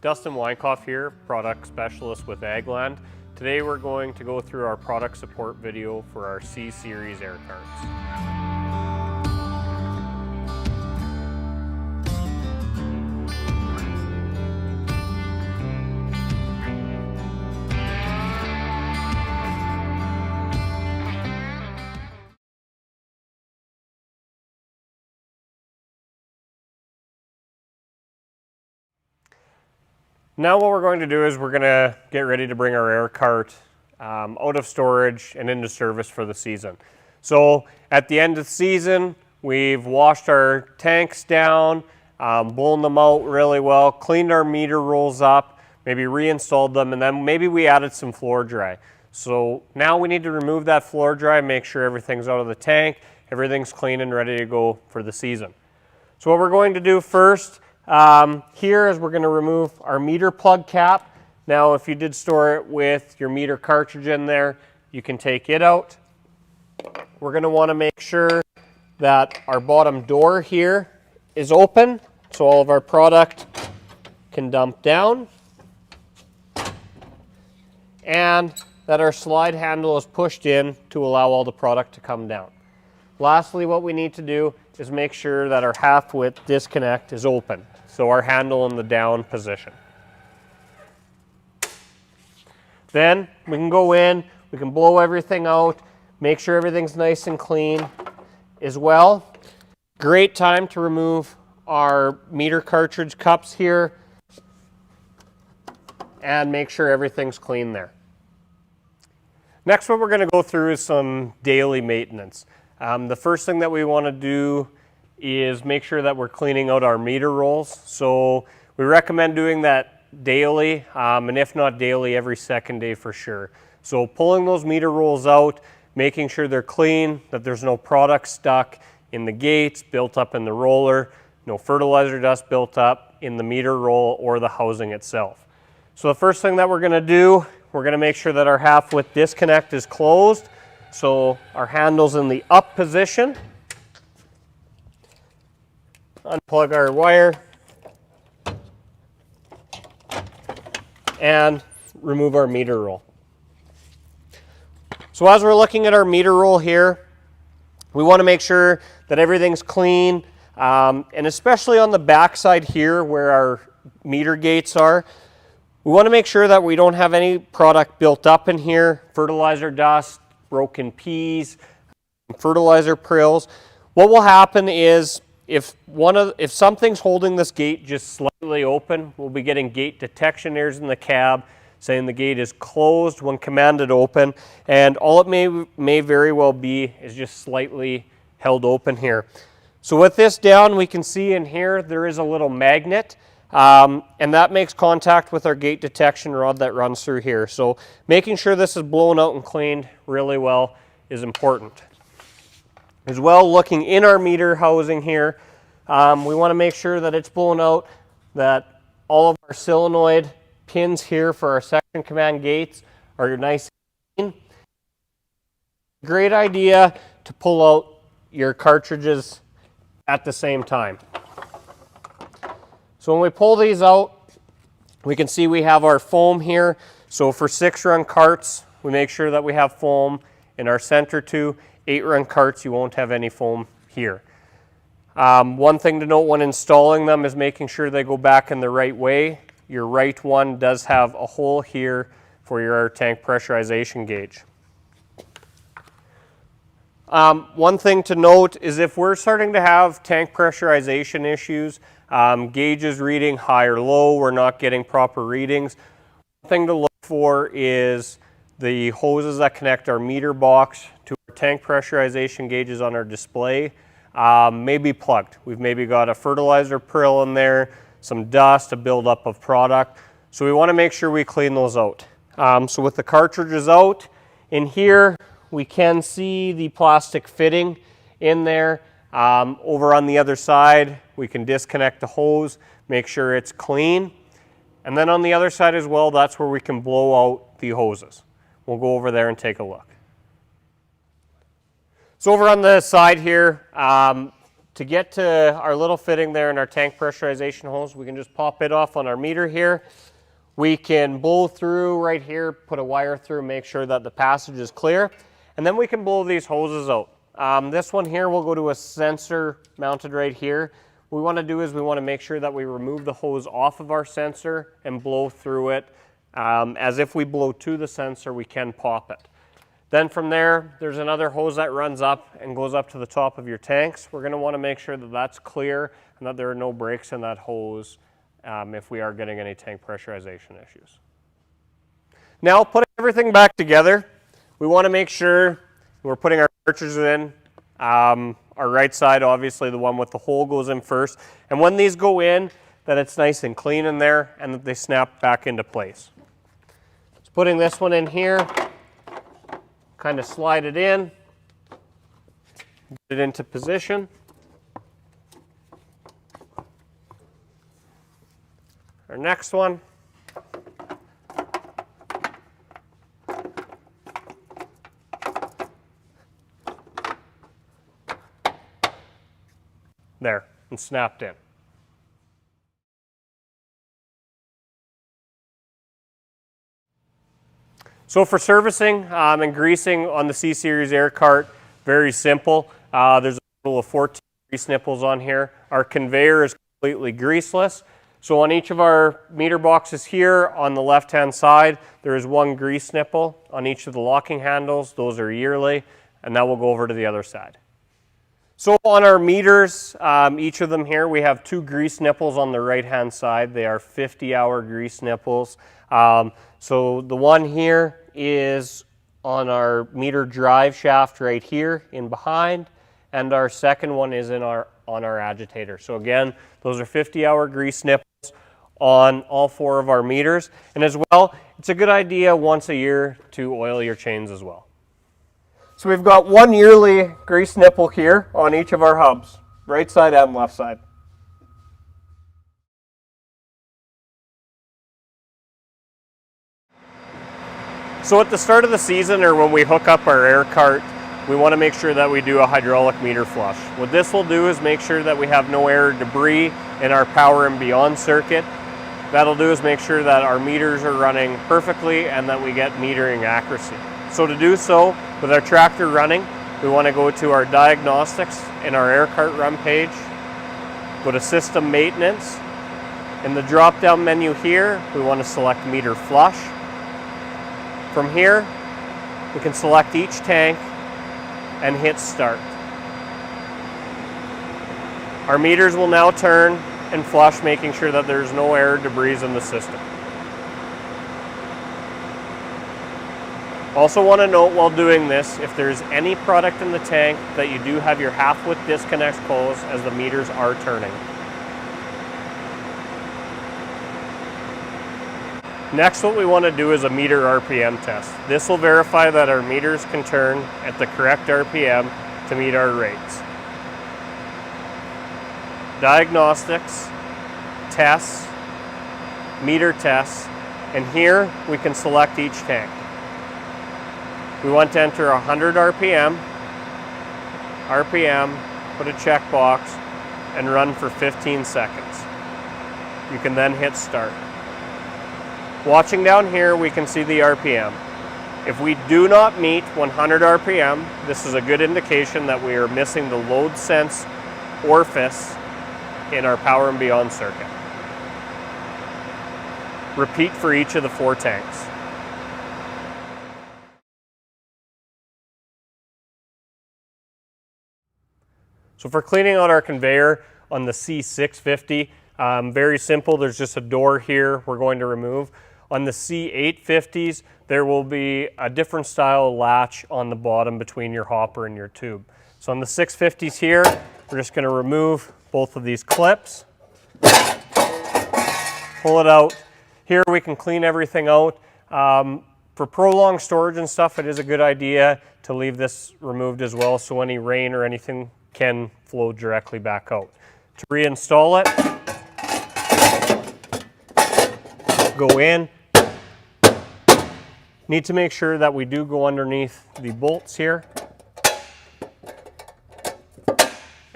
Dustin Weinkoff here, product specialist with Agland. Today we're going to go through our product support video for our C-Series air carts. Now what we're going to do is we're going to get ready to bring our air cart out of storage and into service for the season. So at the end of the season, we've washed our tanks down, blown them out really well, cleaned our meter rolls up, maybe reinstalled them, and then maybe we added some floor dry. So now we need to remove that floor dry, make sure everything's out of the tank, everything's clean and ready to go for the season. So what we're going to do first here is we're going to remove our meter plug cap. Now if you did store it with your meter cartridge in there, you can take it out. We're going to want to make sure that our bottom door here is open so all of our product can dump down, and that our slide handle is pushed in to allow all the product to come down. Lastly, what we need to do is make sure that our half-width disconnect is open, so our handle in the down position. Then we can go in, we can blow everything out, make sure everything's nice and clean as well. Great time to remove our meter cartridge cups here and make sure everything's clean there. Next, what we're going to go through is some daily maintenance. The first thing that we want to do is make sure that we're cleaning out our meter rolls. So we recommend doing that daily, and if not daily, every second day for sure. So pulling those meter rolls out, making sure they're clean, that there's no product stuck in the gates, built up in the roller, no fertilizer dust built up in the meter roll or the housing itself. So the first thing that we're going to do, we're going to make sure that our half-width disconnect is closed. So our handle's in the up position. Unplug our wire and remove our meter roll. So as we're looking at our meter roll here, we want to make sure that everything's clean, and especially on the back side here where our meter gates are, we want to make sure that we don't have any product built up in here, fertilizer dust, broken peas, fertilizer prills. What will happen is if something's holding this gate just slightly open, we'll be getting gate detection errors in the cab saying the gate is closed when commanded open, and all it may very well be is just slightly held open here. So with this down, we can see in here there is a little magnet, and that makes contact with our gate detection rod that runs through here. So making sure this is blown out and cleaned really well is important. As well, looking in our meter housing here, we want to make sure that it's blown out, that all of our solenoid pins here for our section command gates are nice and clean. Great idea to pull out your cartridges at the same time. So when we pull these out, we can see we have our foam here. So for 6-run carts, we make sure that we have foam in our center two. 8-run carts, you won't have any foam here. One thing to note when installing them is making sure they go back in the right way. Your right one does have a hole here for your tank pressurization gauge. One thing to note is if we're starting to have tank pressurization issues, gauges reading high or low, we're not getting proper readings, one thing to look for is the hoses that connect our meter box to our tank pressurization gauges on our display may be plugged. We've maybe got a fertilizer prill in there, some dust, a buildup of product. So we want to make sure we clean those out. So with the cartridges out, in here we can see the plastic fitting in there. Over on the other side, we can disconnect the hose, make sure it's clean. And then on the other side as well, that's where we can blow out the hoses. We'll go over there and take a look. So over on the side here, to get to our little fitting there in our tank pressurization hose, we can just pop it off on our meter here. We can blow through right here, put a wire through, make sure that the passage is clear, and then we can blow these hoses out. This one here will go to a sensor mounted right here. What we want to do is we want to make sure that we remove the hose off of our sensor and blow through it. As if we blow to the sensor, we can pop it. Then from there, there's another hose that runs up and goes up to the top of your tanks. We're going to want to make sure that that's clear and that there are no breaks in that hose if we are getting any tank pressurization issues. Now, putting everything back together, we want to make sure we're putting our cartridges in. Our right side, obviously the one with the hole, goes in first. And when these go in, that it's nice and clean in there and that they snap back into place. So putting this one in here, kind of slide it in, get it into position. Our next one. There, and snapped in. So for servicing and greasing on the C-Series air cart, very simple. There's a total of 14 grease nipples on here. Our conveyor is completely greaseless. So on each of our meter boxes here on the left-hand side, there is one grease nipple on each of the locking handles. Those are yearly, and now we'll go over to the other side. So on our meters, each of them here, we have 2 grease nipples on the right-hand side. They are 50-hour grease nipples. So the one here is on our meter drive shaft right here in behind, and our second one is on our agitator. So again, those are 50-hour grease nipples on all 4 of our meters. And as well, it's a good idea once a year to oil your chains as well. So we've got 1 yearly grease nipple here on each of our hubs, right side and left side. So at the start of the season, or when we hook up our air cart, we want to make sure that we do a hydraulic meter flush. What this will do is make sure that we have no air or debris in our power and beyond circuit. That'll do is make sure that our meters are running perfectly and that we get metering accuracy. So to do so, with our tractor running, we want to go to our diagnostics in our air cart run page, go to system maintenance. In the drop-down menu here, we want to select meter flush. From here, we can select each tank and hit start. Our meters will now turn and flush, making sure that there's no air or debris in the system. Also want to note while doing this, if there's any product in the tank, that you do have your half-width disconnects closed as the meters are turning. Next, what we want to do is a meter RPM test. This will verify that our meters can turn at the correct RPM to meet our rates. Diagnostics, tests, meter tests, and here we can select each tank. We want to enter 100 RPM, put a checkbox, and run for 15 seconds. You can then hit start. Watching down here, we can see the RPM. If we do not meet 100 RPM, this is a good indication that we are missing the load sense orifice in our power and beyond circuit. Repeat for each of the 4 tanks. So for cleaning out our conveyor on the C650, very simple. There's just a door here we're going to remove. On the C850s, there will be a different style latch on the bottom between your hopper and your tube. So on the 650s here, we're just going to remove both of these clips, pull it out. Here we can clean everything out. For prolonged storage and stuff, it is a good idea to leave this removed as well, so any rain or anything can flow directly back out. To reinstall it, go in. Need to make sure that we do go underneath the bolts here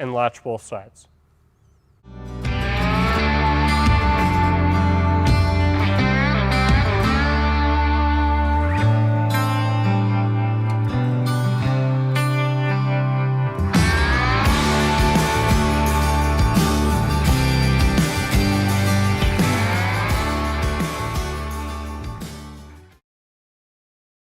and latch both sides.